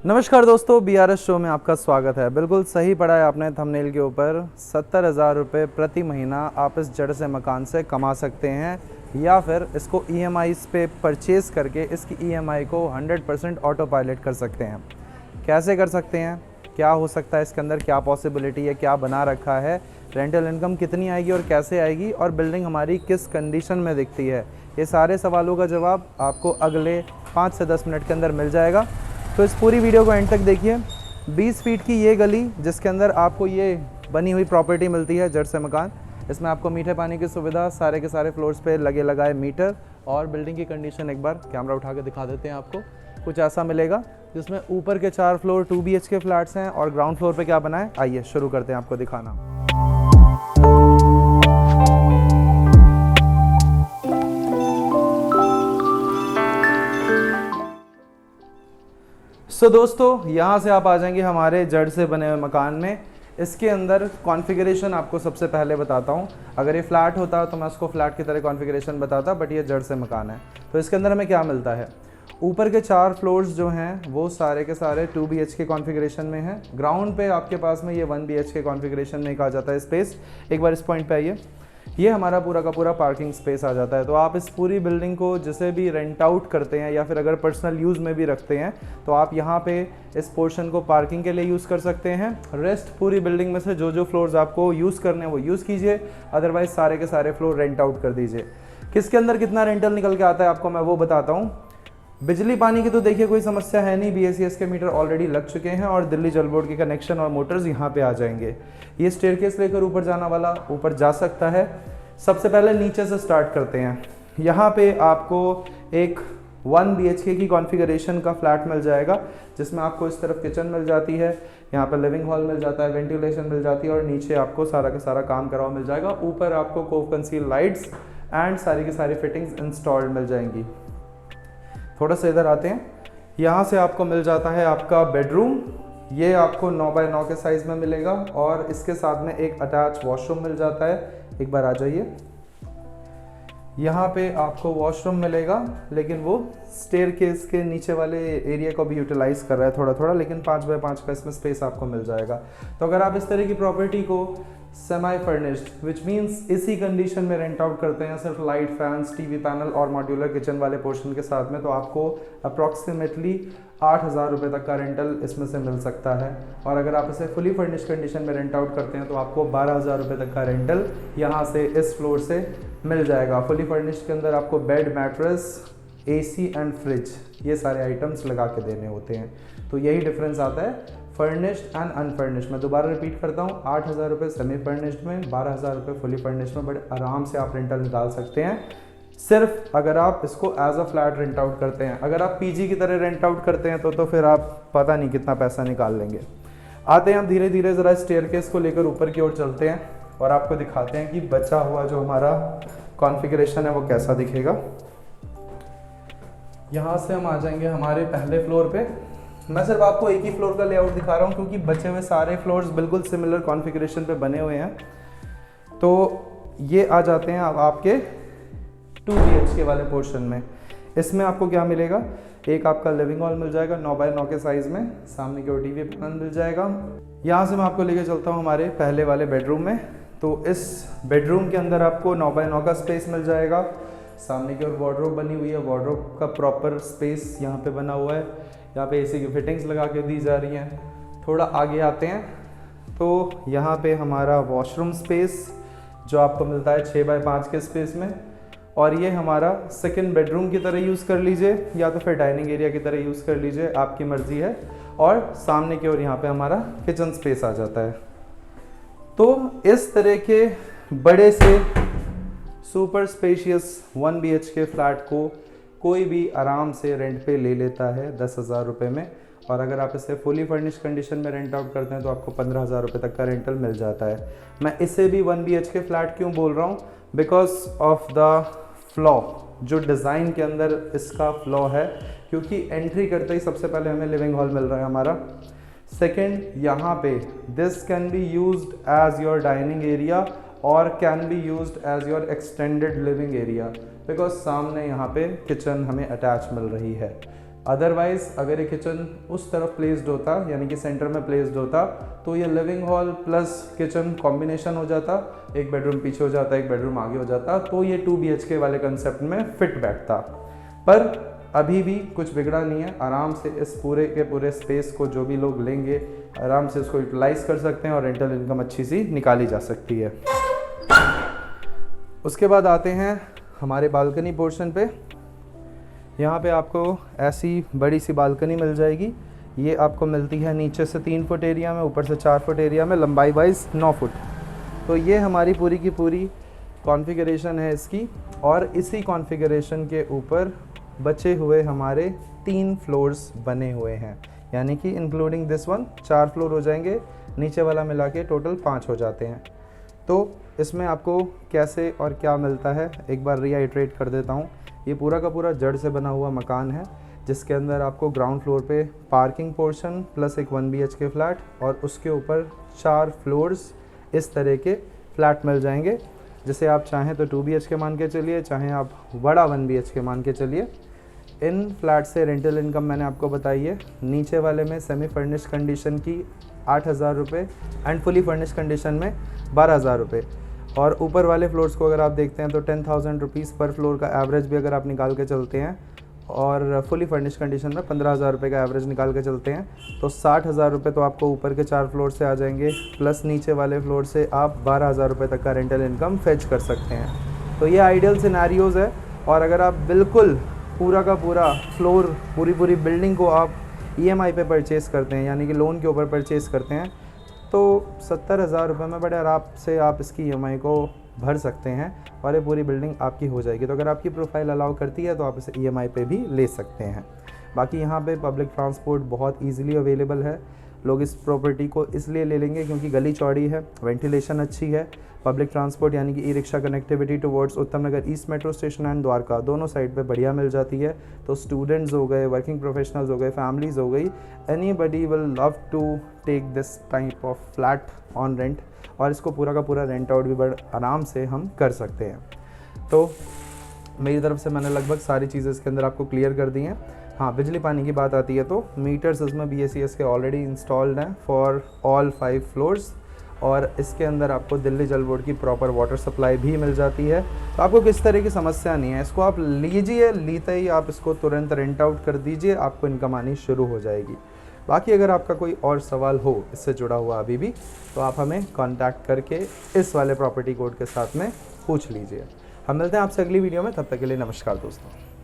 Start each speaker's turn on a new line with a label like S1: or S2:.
S1: नमस्कार दोस्तों, BRS show में आपका स्वागत है। बिल्कुल सही पढ़ा है आपने थंबनेल के ऊपर। 70,000 रुपये प्रति महीना आप इस जड़ से मकान से कमा सकते हैं, या फिर इसको EMIs पे परचेज़ करके इसकी EMI को 100% ऑटो पायलट कर सकते हैं। कैसे कर सकते हैं, क्या हो सकता है इसके अंदर, क्या पॉसिबिलिटी है, क्या बना रखा है, रेंटल इनकम कितनी आएगी और कैसे आएगी, और बिल्डिंग हमारी किस कंडीशन में दिखती है, ये सारे सवालों का जवाब आपको अगले 5 से 10 मिनट के अंदर मिल जाएगा। तो इस पूरी वीडियो को एंड तक देखिए। 20 फीट की ये गली जिसके अंदर आपको ये बनी हुई प्रॉपर्टी मिलती है जड़ से मकान, इसमें आपको मीठे पानी की सुविधा, सारे के सारे फ्लोर्स पे लगे लगाए मीटर, और बिल्डिंग की कंडीशन एक बार कैमरा उठा के दिखा देते हैं आपको। कुछ ऐसा मिलेगा जिसमें ऊपर के 4 फ्लोर 2 BHK फ्लैट्स हैं और ग्राउंड फ्लोर पे क्या बना है, आइए शुरू करते हैं आपको दिखाना। दोस्तों, यहाँ से आप आ जाएंगे हमारे जड़ से बने हुए मकान में। इसके अंदर कॉन्फ़िगरेशन आपको सबसे पहले बताता हूँ। अगर ये फ्लैट होता तो मैं उसको फ्लैट की तरह कॉन्फ़िगरेशन बताता, बट ये जड़ से मकान है। तो इसके अंदर हमें क्या मिलता है, ऊपर के 4 फ्लोर्स जो हैं वो सारे के सारे 2 BHK कॉन्फ़िगरेशन में हैं। ग्राउंड पे आपके पास में ये 1 BHK कॉन्फ़िगरेशन में कहा जाता है स्पेस। एक बार इस पॉइंट पे आइए, ये हमारा पूरा का पूरा पार्किंग स्पेस आ जाता है। तो आप इस पूरी बिल्डिंग को जिसे भी रेंट आउट करते हैं या फिर अगर पर्सनल यूज़ में भी रखते हैं तो आप यहाँ पे इस पोर्शन को पार्किंग के लिए यूज़ कर सकते हैं। रेस्ट पूरी बिल्डिंग में से जो जो फ्लोर्स आपको यूज़ करने हैं वो यूज़ कीजिए, अदरवाइज सारे के सारे फ्लोर रेंट आउट कर दीजिए। किसके अंदर कितना रेंटल निकल के आता है आपको मैं वो बताता हूँ। बिजली पानी की तो देखिए कोई समस्या है नहीं, BACS के मीटर ऑलरेडी लग चुके हैं और दिल्ली जल बोर्ड के कनेक्शन और मोटर्स यहाँ पे आ जाएंगे। ये स्टेयरकेस लेकर ऊपर जाना वाला ऊपर जा सकता है। सबसे पहले नीचे से स्टार्ट करते हैं। यहाँ पे आपको एक 1 BHK की कॉन्फ़िगरेशन का फ्लैट मिल जाएगा, जिसमें आपको इस तरफ किचन मिल जाती है, यहाँ पर लिविंग हॉल मिल जाता है, वेंटिलेशन मिल जाती है, और नीचे आपको सारा का सारा काम करा हुआ मिल जाएगा। ऊपर आपको कोव कंसील लाइट्स एंड सारी की सारी फिटिंग्स इंस्टॉल्ड मिल जाएंगी। थोड़ा सा इधर आते हैं। यहाँ से आपको मिल जाता है आपका बेडरूम। ये आपको 9 बाय 9 के साइज़ में मिलेगा और इसके साथ में एक अटैच वॉशरूम मिल जाता है। एक बार आ जाइए, यहाँ पे आपको वॉशरूम मिलेगा, लेकिन वो स्टेयरकेस के नीचे वाले एरिया को भी यूटिलाइज कर रहा है थोड़ा थोड़ा, लेकिन 5 बाय 5 का इसमें स्पेस आपको मिल जाएगा। तो अगर आप इस तरह की प्रॉपर्टी को सेमी फर्निश्ड विच मीन्स इसी कंडीशन में रेंट आउट करते हैं, सिर्फ लाइट, फैंस, TV पैनल और मॉड्यूलर किचन वाले पोर्शन के साथ में, तो आपको अप्रॉक्सीमेटली 8,000 रुपये तक का रेंटल इसमें से मिल सकता है। और अगर आप इसे फुली फर्निश्ड कंडीशन में रेंट आउट करते हैं तो आपको 12,000 रुपये तक का रेंटल यहाँ से इस फ्लोर से मिल जाएगा। फुली फर्निश्ड के अंदर आपको bed, mattress, AC and fridge, ये सारे आइटम्स लगा के देने होते हैं। तो यही डिफरेंस आता है फर्निश्ड एंड अनफर्निश्ड में। दोबारा रिपीट करता हूँ, 8,000 रुपये सेमी फर्निश्ड में, 12,000 रुपये फुली फर्निश्ड में। बड़े आराम से आप रेंटल निकाल सकते हैं, सिर्फ अगर आप इसको as a flat rent out करते हैं। अगर आप PG की तरह रेंट आउट करते हैं तो फिर आप पता नहीं कितना पैसा निकाल लेंगे। आते हैं हम धीरे धीरे ज़रा स्टेयरकेस को लेकर ऊपर की ओर चलते हैं और आपको दिखाते हैं कि बचा हुआ जो हमारा कॉन्फ़िगरेशन है वो कैसा दिखेगा। यहाँ से हम आ जाएंगे हमारे पहले फ्लोर पे। मैं सिर्फ आपको एक ही फ्लोर का लेआउट दिखा रहा हूँ क्योंकि बचे हुए सारे फ्लोर्स बिल्कुल सिमिलर कॉन्फ़िगरेशन पे बने हुए हैं। तो ये आ जाते हैं अब आपके 2 BHK वाले पोर्शन में। इसमें आपको क्या मिलेगा, एक आपका लिविंग हॉल मिल जाएगा 9 बाय 9 के साइज़ में, सामने की ओर TV पैनल मिल जाएगा। यहाँ से मैं आपको लेके चलता हूँ हमारे पहले वाले बेडरूम में। तो इस बेडरूम के अंदर आपको 9 बाय 9 का स्पेस मिल जाएगा। सामने की ओर वार्डरोब बनी हुई है, वार्डरोब का प्रॉपर स्पेस यहाँ पे बना हुआ है। यहाँ पे AC की फिटिंग्स लगा के दी जा रही हैं। थोड़ा आगे आते हैं तो यहाँ पे हमारा वॉशरूम स्पेस जो आपको मिलता है 6 बाय 5 के स्पेस में, और ये हमारा सेकंड बेडरूम की तरह यूज़ कर लीजिए या तो फिर डाइनिंग एरिया की तरह यूज़ कर लीजिए, आपकी मर्ज़ी है। और सामने की ओर यहाँ पे हमारा किचन स्पेस आ जाता है। तो इस तरह के बड़े से सुपर स्पेशियस 1 BHK फ्लैट को कोई भी आराम से रेंट पे ले लेता है 10,000 रुपये में, और अगर आप इसे फुली फर्निश्ड कंडीशन में रेंट आउट करते हैं तो आपको 15,000 रुपये तक का रेंटल मिल जाता है। मैं इसे भी 1 BHK फ्लैट क्यों बोल रहा हूँ, बिकॉज ऑफ द फ्लॉ, जो डिज़ाइन के अंदर इसका फ्लॉ है, क्योंकि एंट्री करते ही सबसे पहले हमें लिविंग हॉल मिल रहा है हमारा। सेकेंड, यहाँ पे this can be used as your dining area और can be used as your extended living area, because सामने यहाँ पे किचन हमें अटैच मिल रही है। अदरवाइज़ अगर ये किचन उस तरफ प्लेस्ड होता, यानी कि सेंटर में प्लेस्ड होता, तो ये living hall plus kitchen combination हो जाता, एक बेडरूम पीछे हो जाता, एक बेडरूम आगे हो जाता, तो ये 2 BHK वाले कंसेप्ट में फिट बैठता। पर अभी भी कुछ बिगड़ा नहीं है, आराम से इस पूरे के पूरे स्पेस को जो भी लोग लेंगे आराम से इसको यूटिलाइज कर सकते हैं और रेंटल इनकम अच्छी सी निकाली जा सकती है। उसके बाद आते हैं हमारे बालकनी पोर्शन पे। यहाँ पे आपको ऐसी बड़ी सी बालकनी मिल जाएगी। ये आपको मिलती है नीचे से 3 फुट एरिया में, ऊपर से 4 फुट एरिया में, लंबाई वाइज 9 फुट। तो ये हमारी पूरी की पूरी कॉन्फ़िगरेशन है इसकी। और इसी कॉन्फ़िगरेशन के ऊपर बचे हुए हमारे 3 फ्लोर्स बने हुए हैं, यानी कि इंक्लूडिंग दिस वन 4 फ्लोर हो जाएंगे, नीचे वाला मिला के टोटल 5 हो जाते हैं। तो इसमें आपको कैसे और क्या मिलता है एक बार रीआइट्रेट कर देता हूँ। ये पूरा का पूरा जड़ से बना हुआ मकान है, जिसके अंदर आपको ग्राउंड फ्लोर पे पार्किंग पोर्शन प्लस एक 1 BHK फ्लैट और उसके ऊपर 4 फ्लोर्स इस तरह के फ्लैट मिल जाएंगे, जिसे आप चाहें तो 2 BHK मान के चलिए, चाहें आप बड़ा 1 BHK मान के चलिए। इन फ्लैट से रेंटल इनकम मैंने आपको बताई है। नीचे वाले में सेमी फर्निश कंडीशन की 8,000 रुपये एंड फुली फर्निश कंडीशन में 12,000 रुपये। और ऊपर वाले फ्लोर्स को अगर आप देखते हैं तो 10,000 रुपीज़ पर फ्लोर का एवरेज भी अगर आप निकाल के चलते हैं और फुली फर्निश कंडीशन में 15,000 रुपये का एवरेज निकाल के चलते हैं तो 60,000 रुपये तो आपको ऊपर के 4 फ्लोर से आ जाएंगे, प्लस नीचे वाले फ्लोर से आप 12,000 रुपये तक का रेंटल इनकम फेच कर सकते हैं। तो ये आइडियल सिनेरियोज़ है। और अगर आप बिल्कुल पूरा का पूरा फ्लोर, पूरी बिल्डिंग को आप EMI पे परचेज़ करते हैं, यानी कि लोन के ऊपर परचेज़ करते हैं, तो 70,000 रुपये में बड़े आराम से आप इसकी EMI को भर सकते हैं और ये पूरी बिल्डिंग आपकी हो जाएगी। तो अगर आपकी प्रोफाइल अलाउ करती है तो आप इसे EMI पे भी ले सकते हैं। बाकी यहाँ पे पब्लिक ट्रांसपोर्ट बहुत इजीली अवेलेबल है। लोग इस प्रॉपर्टी को इसलिए ले लेंगे क्योंकि गली चौड़ी है, वेंटिलेशन अच्छी है। पब्लिक ट्रांसपोर्ट यानी कि e rickshaw connectivity towards Uttam Nagar East metro station and Dwarka दोनों साइड पे बढ़िया मिल जाती है। तो स्टूडेंट्स हो गए, वर्किंग प्रोफेशनल्स हो गए, फैमिलीज़ हो गई, anybody will love to take this type of flat on rent और इसको पूरा का पूरा रेंट आउट भी बड़े आराम से हम कर सकते हैं। तो मेरी तरफ से मैंने लगभग सारी चीज़ें इसके अंदर आपको क्लियर कर दी हैं। हाँ, बिजली पानी की बात आती है तो मीटर्स इसमें BACS के ऑलरेडी इंस्टॉल्ड हैं फॉर ऑल 5 फ्लोर्स और इसके अंदर आपको दिल्ली जल बोर्ड की प्रॉपर वाटर सप्लाई भी मिल जाती है। तो आपको किस तरह की समस्या नहीं है, इसको आप लीजिए, लेते ही आप इसको तुरंत रेंट आउट कर दीजिए, आपको इनकम आनी शुरू हो जाएगी। बाकी अगर आपका कोई और सवाल हो इससे जुड़ा हुआ अभी भी, तो आप हमें कॉन्टैक्ट करके इस वाले प्रॉपर्टी कोड के साथ में पूछ लीजिए। हम मिलते हैं आपसे अगली वीडियो में, तब तक के लिए नमस्कार दोस्तों।